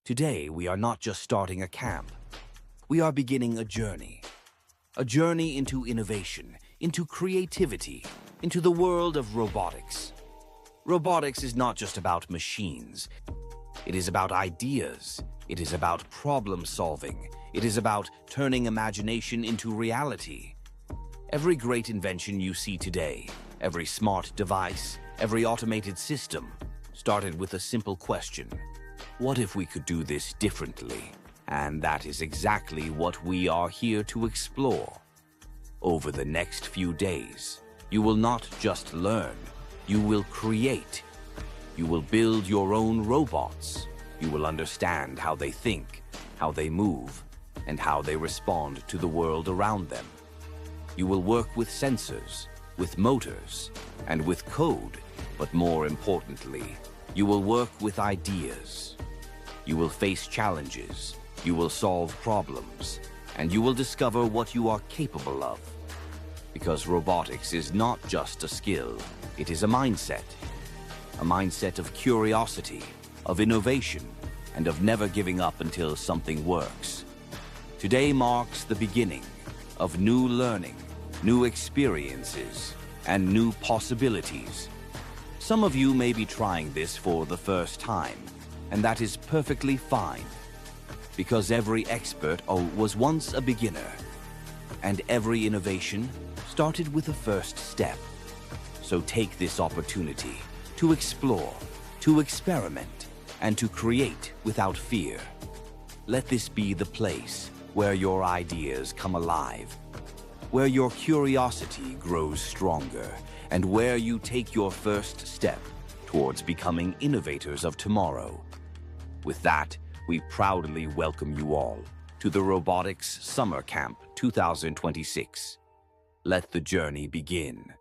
Today, we are not just starting a camp. We are beginning a journey. A journey into innovation, into creativity, into the world of robotics. Robotics is not just about machines. It is about ideas. It is about problem solving. It is about turning imagination into reality. Every great invention you see today, every smart device, every automated system, started with a simple question. What if we could do this differently? And that is exactly what we are here to explore. Over the next few days, you will not just learn, you will create. You will build your own robots. You will understand how they think, how they move, and how they respond to the world around them. You will work with sensors, with motors, and with code, but more importantly, you will work with ideas. You will face challenges, you will solve problems, and you will discover what you are capable of. Because robotics is not just a skill, it is a mindset. A mindset of curiosity, of innovation, and of never giving up until something works. Today marks the beginning of new learning, new experiences, and new possibilities. Some of you may be trying this for the first time, and that is perfectly fine. Because every expert was once a beginner, and every innovation started with a first step. So take this opportunity to explore, to experiment, and to create without fear. Let this be the place where your ideas come alive, where your curiosity grows stronger, and where you take your first step towards becoming innovators of tomorrow. With that, we proudly welcome you all to the Robotics Summer Camp 2026. Let the journey begin.